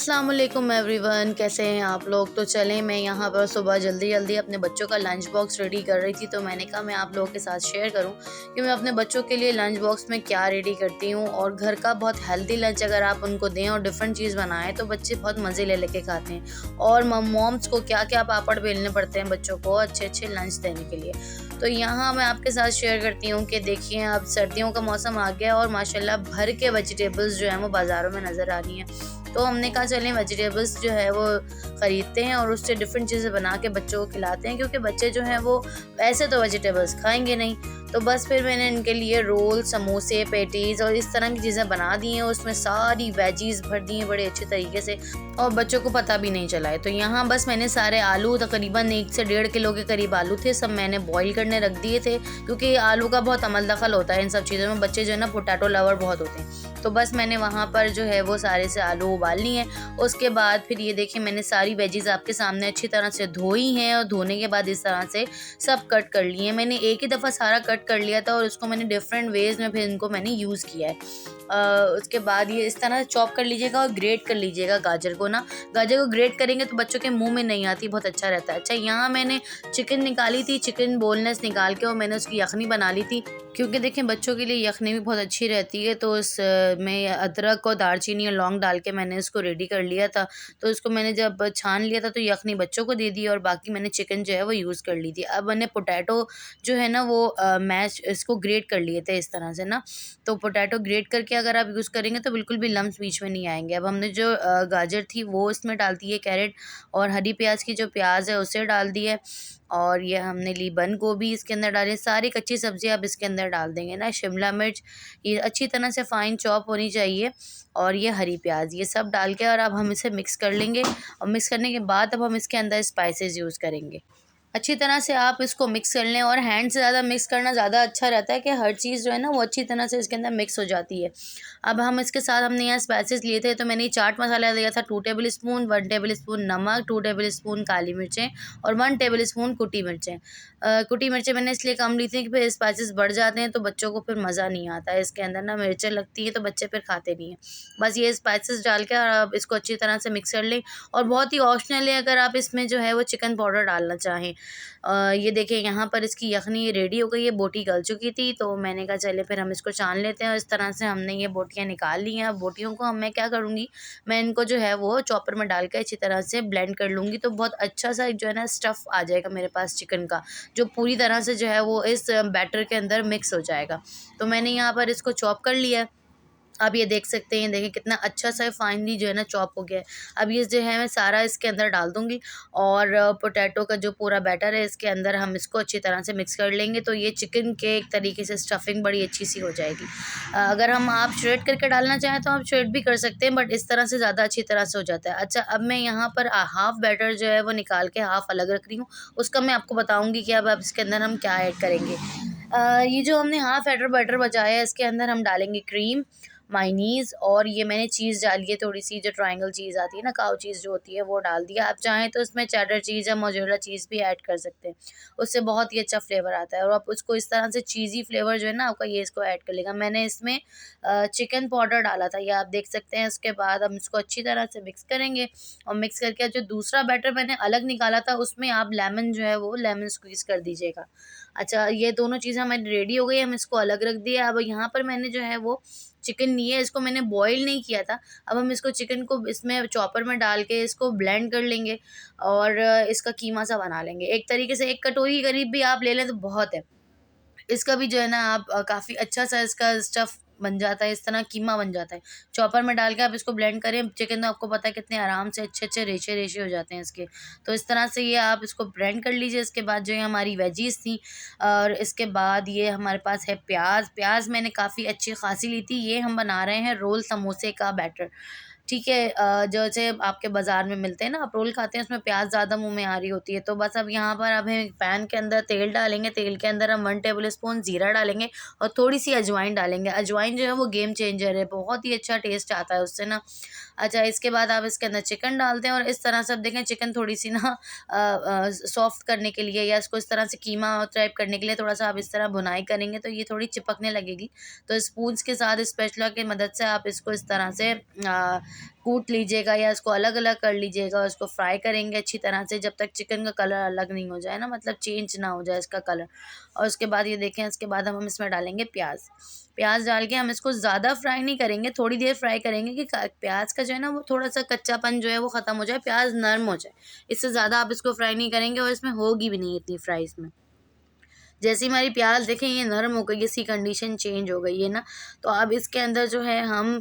अस्सलाम वालेकुम एवरीवन, कैसे हैं आप लोग। तो चलें, मैं यहाँ पर सुबह जल्दी जल्दी अपने बच्चों का लंच बॉक्स रेडी कर रही थी, तो मैंने कहा मैं आप लोगों के साथ शेयर करूँ कि मैं अपने बच्चों के लिए लंच बॉक्स में क्या रेडी करती हूँ। और घर का बहुत हेल्दी लंच अगर आप उनको दें और डिफरेंट चीज़ बनाएं तो बच्चे बहुत मज़े ले लेके खाते हैं। और मॉम्स को क्या क्या पापड़ बेलने पड़ते हैं बच्चों को अच्छे अच्छे लंच देने के लिए। तो यहाँ मैं आपके साथ शेयर करती हूँ कि देखिए, अब सर्दियों का मौसम आ गया और माशाल्लाह भर के वेजिटेबल्स जो हैं वो बाज़ारों में नज़र आ रही हैं। तो हमने कहा चलें वेजिटेबल्स जो है वो ख़रीदते हैं और उससे डिफरेंट चीज़ें बना के बच्चों को खिलाते हैं, क्योंकि बच्चे जो हैं वो ऐसे तो वेजिटेबल्स खाएंगे नहीं। तो बस फिर मैंने इनके लिए रोल, समोसे, पेटीज़ और इस तरह की चीज़ें बना दी हैं। उसमें सारी वेजीज़ भर दी हैं बड़े अच्छे तरीके से और बच्चों को पता भी नहीं चला है। तो यहाँ बस मैंने सारे आलू, तकरीबन 1 से 1.5 किलो के करीब आलू थे, सब मैंने बॉईल करने रख दिए थे, क्योंकि आलू का बहुत अमल दखल होता है इन सब चीज़ों में। बच्चे जो है ना पोटैटो लवर बहुत होते हैं। तो बस मैंने वहाँ पर जो है वो सारे से आलू उबाल लिए हैं। उसके बाद फिर ये देखिए, मैंने सारी वेजीज़ आपके सामने अच्छी तरह से धोई हैं और धोने के बाद इस तरह से सब कट कर लिए हैं। मैंने एक ही दफ़ा सारा कट कर लिया था और उसको मैंने डिफरेंट वेज़ में फिर इनको मैंने यूज़ किया है। उसके बाद ये इस तरह चॉप कर लीजिएगा और ग्रेट कर लीजिएगा गाजर को ना। गाजर को ग्रेट करेंगे तो बच्चों के मुंह में नहीं आती, बहुत अच्छा रहता है। अच्छा, यहाँ मैंने चिकन निकाली थी, चिकन बोनलेस निकाल के और मैंने उसकी यखनी बना ली थी, क्योंकि देखें बच्चों के लिए यखनी भी बहुत अच्छी रहती है। तो मैं अदरक और दालचीनी और लौंग डाल के मैंने इसको रेडी कर लिया था। तो इसको मैंने जब छान लिया था तो यखनी बच्चों को दे दी और बाकी मैंने चिकन जो है वो यूज़ कर ली थी। अब मैंने पोटैटो जो है ना वो मैश इसको ग्रेट कर लिए थे इस तरह से ना। तो पोटैटो ग्रेट करके अगर आप यूज़ करेंगे तो बिल्कुल भी लम्स बीच में नहीं आएंगे। अब हमने जो गाजर थी वो इसमें डाल दी है, कैरेट और हरी प्याज की जो प्याज है उसे डाल दी है। और ये हमने ली बंद गोभी इसके अंदर डाली, सारी कच्ची सब्ज़ी आप इसके अंदर डाल देंगे ना। शिमला मिर्च ये अच्छी तरह से फ़ाइन चॉप होनी चाहिए और ये हरी प्याज, ये सब डाल के और अब हम इसे मिक्स कर लेंगे। और मिक्स करने के बाद अब हम इसके अंदर स्पाइसेस यूज़ करेंगे। अच्छी तरह से आप इसको मिक्स कर लें और हैंड से ज़्यादा मिक्स करना ज़्यादा अच्छा रहता है कि हर चीज़ जो है ना वो अच्छी तरह से इसके अंदर मिक्स हो जाती है। अब हम इसके साथ हमने यहाँ स्पाइसेस लिए थे, तो मैंने चाट मसाला लिया था 2 टेबल स्पून, 1 टेबल स्पून नमक, 2 टेबल स्पून काली मिर्चें और 1 टेबल स्पून कुटी मिर्चें। कुटी मिर्चें मैंने इसलिए कम ली थी कि फिर स्पाइसेस बढ़ जाते हैं तो बच्चों को फिर मज़ा नहीं आता है। इसके अंदर ना मिर्चें लगती है तो बच्चे फिर खाते नहीं हैं। बस ये स्पाइसेस डाल के और आप इसको अच्छी तरह से मिक्स कर लें। और बहुत ही ऑप्शनल है अगर आप इसमें जो है वो चिकन पाउडर डालना चाहें। ये देखिए, यहाँ पर इसकी यखनी रेडी हो गई है, बोटी गल चुकी थी, तो मैंने कहा चले फिर हम इसको छान लेते हैं। और इस तरह से हमने ये बोटियाँ निकाल ली हैं। अब बोटियों को मैं क्या करूँगी, मैं इनको जो है वो चॉपर में डाल के अच्छी तरह से ब्लेंड कर लूँगी, तो बहुत अच्छा सा जो है ना स्टफ़ आ जाएगा मेरे पास चिकन का, जो पूरी तरह से जो है वो इस बैटर के अंदर मिक्स हो जाएगा। तो मैंने यहाँ पर इसको चॉप कर लिया है। आप ये देख सकते हैं, देखिए कितना अच्छा सा फाइनली जो है ना चॉप हो गया है। अब ये जो है मैं सारा इसके अंदर डाल दूँगी और पोटैटो का जो पूरा बैटर है इसके अंदर हम इसको अच्छी तरह से मिक्स कर लेंगे, तो ये चिकन के एक तरीके से स्टफिंग बड़ी अच्छी सी हो जाएगी। अगर आप श्रेड करके डालना चाहें तो आप श्रेड भी कर सकते हैं, बट इस तरह से ज़्यादा अच्छी तरह से हो जाता है। अच्छा, अब मैं यहाँ पर हाफ़ बैटर जो है वो निकाल के हाफ़ अलग रख रही हूँ, उसका मैं आपको बताऊँगी कि अब इसके अंदर हम क्या ऐड करेंगे। ये जो हमने हाफ़ बैटर बचाया है इसके अंदर हम डालेंगे क्रीम, मायोनीज़ और ये मैंने चीज़ डाली है थोड़ी-सी, जो ट्रायंगल चीज़ आती है ना, काऊ चीज़ जो होती है वो डाल दिया। आप चाहें तो इसमें चेडर चीज़ या मोज़रेला चीज़ भी ऐड कर सकते हैं, उससे बहुत ही अच्छा फ्लेवर आता है और आप उसको इस तरह से चीज़ी फ्लेवर जो है ना आपका, ये इसको ऐड कर लेगा। मैंने इसमें चिकन पाउडर डाला था, ये आप देख सकते हैं। उसके बाद हम इसको अच्छी तरह से मिक्स करेंगे और मिक्स करके जो दूसरा बैटर मैंने अलग निकाला था उसमें आप लेमन जो है वो लेमन स्क्वीज़ कर दीजिएगा। अच्छा, ये दोनों चीज़ें हमारी रेडी हो गई, हम इसको अलग रख दिया। अब यहाँ पर मैंने जो है वो चिकन ली है, इसको मैंने बॉयल नहीं किया था। अब हम इसको चिकन को इसमें चॉपर में डाल के इसको ब्लेंड कर लेंगे और इसका कीमा सा बना लेंगे। एक तरीके से 1 कटोरी के करीब भी आप ले लें तो बहुत है। इसका भी जो है ना आप काफ़ी अच्छा सा इसका स्टफ़ बन जाता है, इस तरह कीमा बन जाता है। चॉपर में डाल के आप इसको ब्लेंड करें, चिकन तो आपको पता है कितने आराम से अच्छे-अच्छे रेशे-रेशे हो जाते हैं इसके। तो इस तरह से ये आप इसको ब्लेंड कर लीजिए। इसके बाद जो है हमारी वेजीज़ थी और इसके बाद ये हमारे पास है प्याज़। प्याज़ मैंने काफ़ी अच्छी खासी ली थी। ये हम बना रहे हैं रोल समोसे का बैटर। ठीक है, जैसे आपके बाज़ार में मिलते हैं ना, आप रोल खाते हैं उसमें प्याज़ ज़्यादा मुँह में आ रही होती है। तो बस अब यहाँ पर अब हम पैन के अंदर तेल डालेंगे, तेल के अंदर हम 1 टेबल स्पून ज़ीरा डालेंगे और थोड़ी-सी अजवाइन डालेंगे। अजवाइन जो है वो गेम चेंजर है, बहुत ही अच्छा टेस्ट आता है उससे ना। अच्छा, इसके बाद आप इसके अंदर चिकन डालते हैं और इस तरह से अब देखें चिकन थोड़ी-सी ना सॉफ्ट करने के लिए या इसको इस तरह से कीमा टाइप करने के लिए थोड़ा-सा आप इस तरह भुनाई करेंगे तो ये थोड़ी चिपकने लगेगी। तो स्पून्स के साथ स्पैचुला की मदद से आप इसको इस तरह से कूट लीजिएगा या इसको अलग अलग कर लीजिएगा और इसको फ्राई करेंगे अच्छी तरह से जब तक चिकन का कलर अलग नहीं हो जाए ना, मतलब चेंज ना हो जाए इसका कलर। और उसके बाद ये देखें, इसके बाद हम इसमें डालेंगे प्याज। प्याज डाल के हम इसको ज़्यादा फ्राई नहीं करेंगे, थोड़ी देर फ्राई करेंगे कि प्याज का जो है ना वो थोड़ा सा कच्चापन जो है वो ख़त्म हो जाए, प्याज नरम हो जाए। इससे ज़्यादा आप इसको फ्राई नहीं करेंगे और इसमें होगी भी नहीं इतनी फ्राई इसमें। जैसे ही हमारी प्याज देखें ये नरम हो गई, इसकी कंडीशन चेंज हो गई है ना, तो अब इसके अंदर जो है हम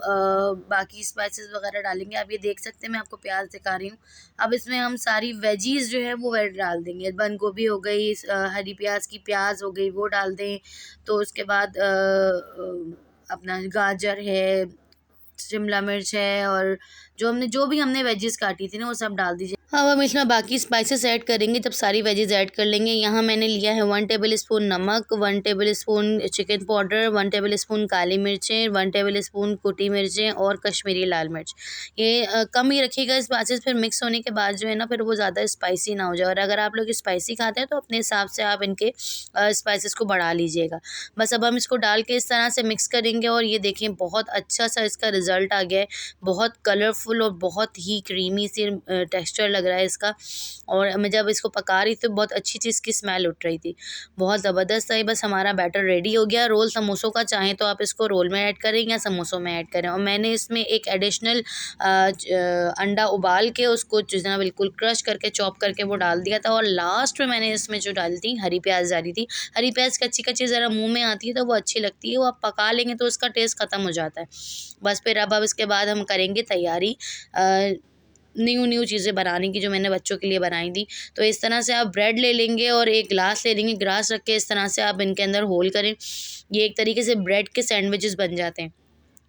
बाकी स्पाइसेस वगैरह डालेंगे। आप ये देख सकते हैं मैं आपको प्याज दिखा रही हूँ। अब इसमें हम सारी वेजीज़ जो है वो डाल देंगे। बंद गोभी हो गई, हरी प्याज की प्याज हो गई वो डाल दें। तो उसके बाद अपना गाजर है, शिमला मिर्च है और जो भी हमने वेजीज़ काटी थी ना वो सब डाल दीजिए। अब हम इसमें बाकी स्पाइसेस ऐड करेंगे जब सारी वेजीज़ ऐड कर लेंगे। यहाँ मैंने लिया है 1 टेबल स्पून नमक, 1 tablespoon chicken powder, 1 tablespoon काली मिर्चें, 1 टेबल स्पून कुटी मिर्चें और कश्मीरी लाल मिर्च। ये कम ही रखिएगा स्पाइसेस, फिर मिक्स होने के बाद जो है ना फिर वो ज़्यादा स्पाइसी ना हो जाए। और अगर आप लोग स्पाइसी खाते हैं तो अपने हिसाब से आप इनके स्पाइसेस को बढ़ा लीजिएगा। बस अब हम इसको डाल के इस तरह से मिक्स करेंगे और ये देखें बहुत अच्छा सा इसका रिज़ल्ट आ गया है। बहुत कलरफुल और बहुत ही क्रीमी सी टेक्सचर लग रहा है इसका। और मैं जब इसको पका रही थी बहुत अच्छी सी इसकी स्मेल उठ रही थी, बहुत ज़बरदस्त है। बस हमारा बैटर रेडी हो गया। रोल समोसों का चाहें तो आप इसको रोल में ऐड करें या समोसों में ऐड करें। और मैंने इसमें एक एडिशनल अंडा उबाल के उसको जो है ना बिल्कुल क्रश करके चॉप करके वो डाल दिया था। और लास्ट में मैंने इसमें जो डाली थी हरी प्याज डाली थी। हरी प्याज कच्ची कच्ची ज़रा मुँह में आती है तो वो अच्छी लगती है, वो आप पका लेंगे तो उसका टेस्ट ख़त्म हो जाता है। बस फिर अब इसके बाद हम करेंगे तैयारी न्यू चीज़ें बनाने की जो मैंने बच्चों के लिए बनाई थी। तो इस तरह से आप ब्रेड ले लेंगे और एक ग्लास ले लेंगे, ग्लास रख के इस तरह से आप इनके अंदर होल करें। ये एक तरीके से ब्रेड के सैंडविचेस बन जाते हैं।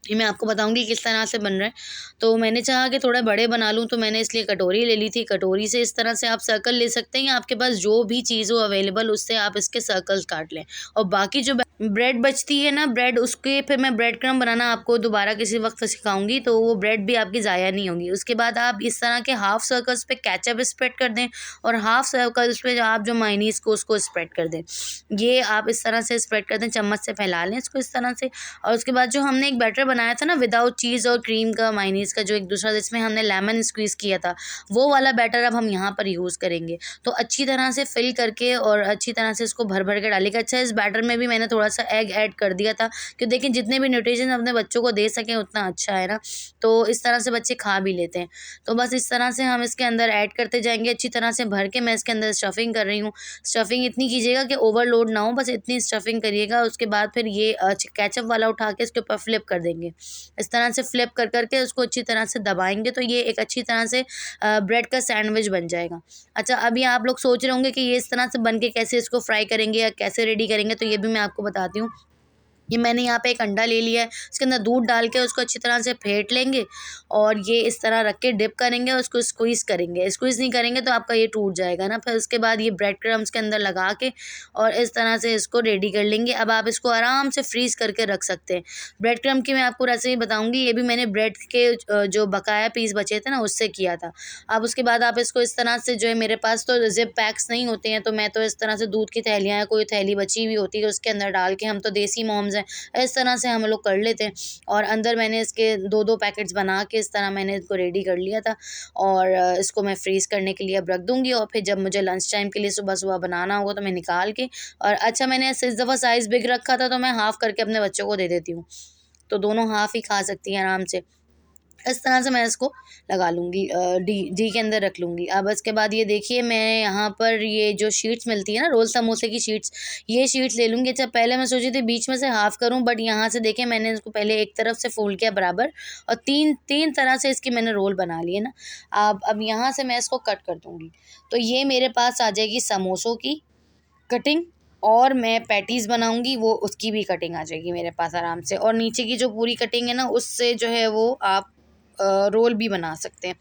ये मैं आपको बताऊंगी किस तरह से बन रहा है। तो मैंने चाहा कि थोड़ा बड़े बना लूँ तो मैंने इसलिए कटोरी ले ली थी। कटोरी से इस तरह से आप सर्कल ले सकते हैं या आपके पास जो भी चीज़ हो अवेलेबल उससे आप इसके सर्कल्स काट लें। और बाकी जो ब्रेड बचती है ना, ब्रेड उसके फिर मैं ब्रेड क्रम्ब बनाना आपको दोबारा किसी वक्त सिखाऊंगी, तो वो ब्रेड भी आपकी ज़ाया नहीं होगी। उसके बाद आप इस तरह के हाफ सर्कल्स पे केचप स्प्रेड कर दें और हाफ सर्कल्स पे आप जो मायनीज़ को उसको स्प्रेड कर दें। ये आप इस तरह से स्प्रेड कर दें, चम्मच से फैला लें इसको इस तरह से। और उसके बाद जो हमने एक बैटर बनाया था ना विदाउट चीज़ और क्रीम का, मायनीज़ का जो एक दूसरा जिसमें हमने लेमन स्क्वीज़ किया था, वो वाला बैटर अब हम यहाँ पर यूज़ करेंगे। तो अच्छी तरह से फिल करके और अच्छी तरह से इसको भर भर के डालिएगा। अच्छा इस बैटर में भी मैंने थोड़ा सा एग ऐड कर दिया था कि देखें जितने भी न्यूट्रिशन अपने बच्चों को दे सकें उतना अच्छा है ना, तो इस तरह से बच्चे खा भी लेते हैं। तो बस इस तरह से हम इसके अंदर ऐड करते जाएंगे अच्छी तरह से भर के। मैं इसके अंदर स्टफिंग कर रही हूँ। स्टफिंग इतनी कीजिएगा कि ओवरलोड ना हो, बस इतनी स्टफिंग करिएगा। उसके बाद फिर ये केचप वाला उठा के इसके ऊपर फ्लिप कर देंगे। इस तरह से फ्लिप कर करके उसको अच्छी तरह से दबाएंगे तो ये एक अच्छी तरह से ब्रेड का सैंडविच बन जाएगा। अच्छा अभी आप लोग सोच रहे होंगे कि ये इस तरह से बन के कैसे इसको फ्राई करेंगे या कैसे रेडी करेंगे, तो ये भी मैं आपको बताती हूँ। ये मैंने यहाँ पे एक अंडा ले लिया है, उसके अंदर दूध डाल के उसको अच्छी तरह से फेंट लेंगे और ये इस तरह रख के डिप करेंगे और उसको स्क्वीज़ करेंगे। स्क्वीज़ नहीं करेंगे तो आपका ये टूट जाएगा ना। फिर उसके बाद ये ब्रेड क्रम्स के अंदर लगा के और इस तरह से इसको रेडी कर लेंगे। अब आप इसको आराम से फ्रीज़ करके रख सकते हैं। ब्रेड क्रम्ब की मैं आपको रेसिपी बताऊँगी, ये भी मैंने ब्रेड के जो बकाया पीस बचे थे ना उससे किया था। अब उसके बाद आप इसको इस तरह से जो है, मेरे पास तो ज़िप पैक्स नहीं होते हैं तो मैं तो इस तरह से दूध की थैलियाँ या कोई थैली बची हुई होती है उसके अंदर डाल के, हम तो देसी मॉम्स हैं, इस तरह से हम लोग कर लेते हैं। और अंदर मैंने इसके 2-2 पैकेट्स बना के इस तरह मैंने इसको रेडी कर लिया था और इसको मैं फ्रीज़ करने के लिए अब रख दूँगी। और फिर जब मुझे लंच टाइम के लिए सुबह बनाना होगा तो मैं निकाल के, और अच्छा मैंने इस दफ़ा साइज़ बिग रखा था तो मैं हाफ़ करके अपने बच्चों को दे देती हूँ, तो दोनों हाफ़ ही खा सकती हैं आराम से। इस तरह से मैं इसको लगा लूँगी, डी के अंदर रख लूँगी। अब इसके बाद ये देखिए मैं यहाँ पर ये जो शीट्स मिलती है ना रोल समोसे की शीट्स, ये शीट्स ले लूँगी। अच्छा पहले मैं सोची थी बीच में से हाफ़ करूँ, बट यहाँ से देखें मैंने इसको पहले एक तरफ से फोल्ड किया बराबर और तीन तरह से इसकी मैंने रोल बना लिए ना। अब यहाँ से मैं इसको कट कर दूँगी तो ये मेरे पास आ जाएगी समोसों की कटिंग, और मैं पैटीज़ बनाऊँगी वो उसकी भी कटिंग आ जाएगी मेरे पास आराम से। और नीचे की जो पूरी कटिंग है ना उससे जो है वो आप रोल भी बना सकते हैं।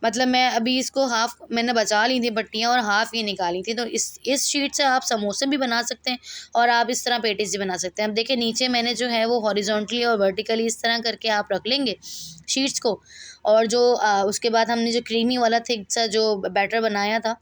मतलब मैं अभी इसको हाफ़ मैंने बचा ली थी पट्टियाँ और हाफ़ ये निकाली थी, तो इस शीट से आप समोसे भी बना सकते हैं और आप इस तरह पैटीज़ भी बना सकते हैं। अब देखिए नीचे मैंने जो है वो हॉरिजॉन्टली और वर्टिकली इस तरह करके आप रख लेंगे शीट्स को। और जो उसके बाद हमने जो क्रीमी वाला थिक सा जो बैटर बनाया था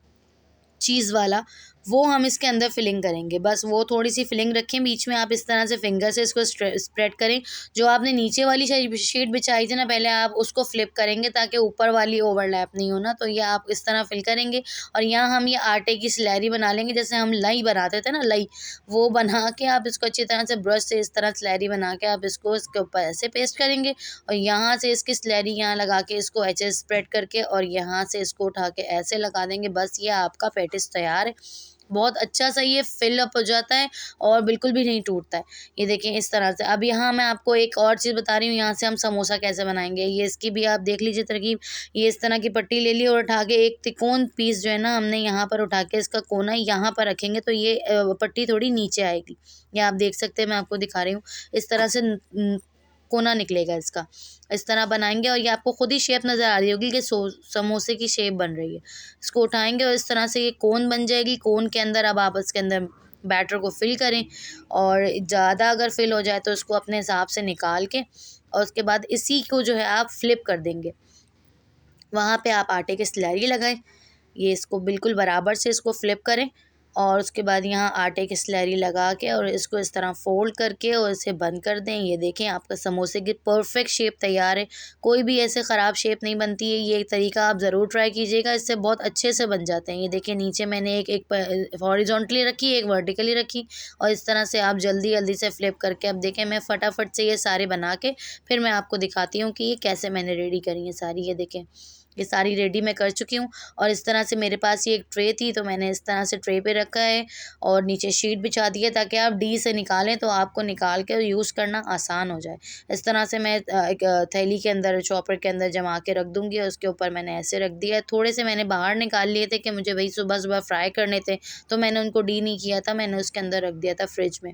चीज़ वाला, वो हम इसके अंदर फिलिंग करेंगे। बस वो थोड़ी सी फिलिंग रखें बीच में, आप इस तरह से फिंगर से इसको स्प्रेड करें। जो आपने नीचे वाली शीट बिछाई थी ना पहले, आप उसको फ्लिप करेंगे ताकि ऊपर वाली ओवरलैप नहीं हो ना, तो ये आप इस तरह फिल करेंगे। और यहाँ हम ये आटे की स्लैरी बना लेंगे, जैसे हम लई बनाते थे ना, लई, वो बना के आप इसको अच्छी तरह से ब्रश से इस तरह स्लैरी बना के आप इसको इसके ऊपर ऐसे पेस्ट करेंगे। और यहाँ से इसकी स्लैरी यहाँ लगा के इसको ऐसे स्प्रेड करके और यहाँ से इसको उठा के ऐसे लगा देंगे। बस ये आपका पैटिस तैयार है। बहुत अच्छा सा ये फिल अप हो जाता है और बिल्कुल भी नहीं टूटता है। ये देखिए इस तरह से। अब यहाँ मैं आपको एक और चीज़ बता रही हूँ, यहाँ से हम समोसा कैसे बनाएंगे। ये इसकी भी आप देख लीजिए तरकीब। ये इस तरह की पट्टी ले ली और उठा के एक तिकोन पीस जो है ना, हमने यहाँ पर उठा के इसका कोना यहाँ पर रखेंगे तो ये पट्टी थोड़ी नीचे आएगी। ये आप देख सकते हैं, मैं आपको दिखा रही हूँ। इस तरह से कोना निकलेगा इसका। इस तरह बनाएंगे और ये आपको खुद ही शेप नज़र आ रही होगी कि समोसे की शेप बन रही है। इसको उठाएंगे और इस तरह से ये कोन बन जाएगी। कोन के अंदर अब आप इसके अंदर बैटर को फिल करें और ज़्यादा अगर फिल हो जाए तो उसको अपने हिसाब से निकाल के और उसके बाद इसी को जो है आप फ्लिप कर देंगे। वहाँ पे आप आटे की स्लैरी लगाएं। ये इसको बिल्कुल बराबर से इसको फ्लिप करें और उसके बाद यहाँ आटे की स्लैरी लगा के और इसको इस तरह फ़ोल्ड करके और इसे बंद कर दें। ये देखें आपका समोसे की परफेक्ट शेप तैयार है। कोई भी ऐसे ख़राब शेप नहीं बनती है। ये तरीका आप ज़रूर ट्राई कीजिएगा, इससे बहुत अच्छे से बन जाते हैं। ये देखिए नीचे मैंने एक हॉरिजॉन्टली रखी, एक वर्टिकली रखी और इस तरह से आप जल्दी जल्दी से फ्लिप करके अब देखें मैं फटाफट से ये सारे बना के फिर मैं आपको दिखाती हूँ कि ये कैसे मैंने रेडी करी है सारी। ये देखें ये सारी रेडी मैं कर चुकी हूँ और इस तरह से मेरे पास ये एक ट्रे थी तो मैंने इस तरह से ट्रे पे रखा है और नीचे शीट बिछा दी है ताकि आप डी से निकालें तो आपको निकाल के यूज़ करना आसान हो जाए। इस तरह से मैं एक थैली के अंदर चॉपर के अंदर जमा के रख दूँगी और उसके ऊपर मैंने ऐसे रख दिया। थोड़े से मैंने बाहर निकाल लिए थे कि मुझे वही सुबह सुबह फ्राई करने थे तो मैंने उनको डी नहीं किया था, मैंने उसके अंदर रख दिया था फ्रिज में।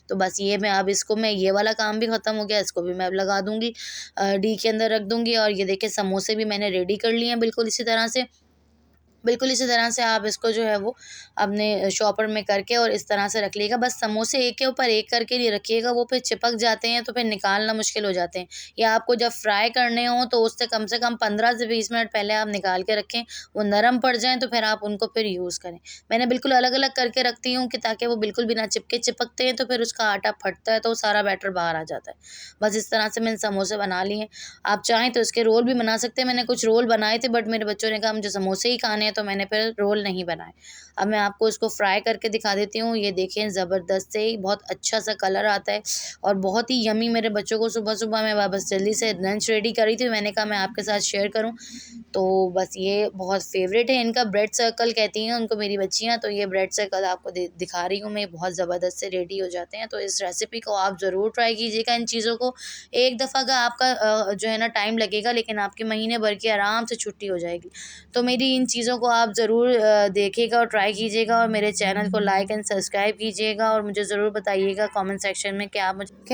तो बस ये मैं अब इसको मैं ये वाला काम भी ख़त्म हो गया, इसको भी मैं अब लगा दूँगी, डी के अंदर रख दूँगी। और ये देखिए समोसे भी मैंने रेडी कर लिए हैं बिल्कुल इसी तरह से आप इसको जो है वो अपने शॉपर में करके और इस तरह से रख लीजिएगा। बस समोसे एक के ऊपर एक करके नहीं रखिएगा, वो फिर चिपक जाते हैं तो फिर निकालना मुश्किल हो जाते हैं। या आपको जब फ्राई करने हो तो उससे कम से कम 15 से 20 मिनट पहले आप निकाल के रखें, वो नरम पड़ जाएँ तो फिर आप उनको फिर यूज़ करें। मैंने बिल्कुल अलग-अलग करके रखती हूँ कि ताकि वो बिल्कुल भी ना चिपकते हैं तो फिर उसका आटा फटता है तो सारा बैटर बाहर आ जाता है। बस इस तरह से मैंने समोसे बना लिए हैं। आप चाहें तो इसके रोल भी बना सकते हैं। मैंने कुछ रोल बनाए थे बट मेरे बच्चों ने कहा मुझे समोसे ही खाने हैं तो मैंने फिर रोल नहीं बनाए। अब मैं आपको इसको फ्राई करके दिखा देती हूँ। ये देखें ज़बरदस्त से ही बहुत अच्छा सा कलर आता है और बहुत ही यम्मी। मेरे बच्चों को सुबह-सुबह मैं बस जल्दी से लंच रेडी कर रही थी, मैंने कहा मैं आपके साथ शेयर करूँ। तो बस ये बहुत फ़ेवरेट है इनका, ब्रेड सर्कल कहती हैं उनको मेरी बच्चियाँ। तो ये ब्रेड सर्कल आपको दिखा रही हूँ मैं, बहुत ज़बरदस्त से रेडी हो जाते हैं। तो इस रेसिपी को आप ज़रूर ट्राई कीजिएगा। इन चीज़ों को एक दफ़ा का आपका जो है ना टाइम लगेगा लेकिन आपके महीने भर की आराम से छुट्टी हो जाएगी। तो मेरी इन चीज़ों को आप ज़रूर देखिएगा और ट्राई कीजिएगा और मेरे चैनल को लाइक एंड सब्सक्राइब कीजिएगा और मुझे ज़रूर बताइएगा कमेंट सेक्शन में कि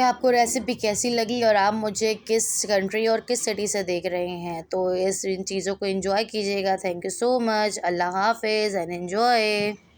आपको रेसिपी कैसी लगी और आप मुझे किस कंट्री और किस सिटी से देख रहे हैं। तो इन चीज़ों को एंजॉय कीजिएगा। Thank you so much. अल्लाह हाफ़िज़ एंड एन्जॉय।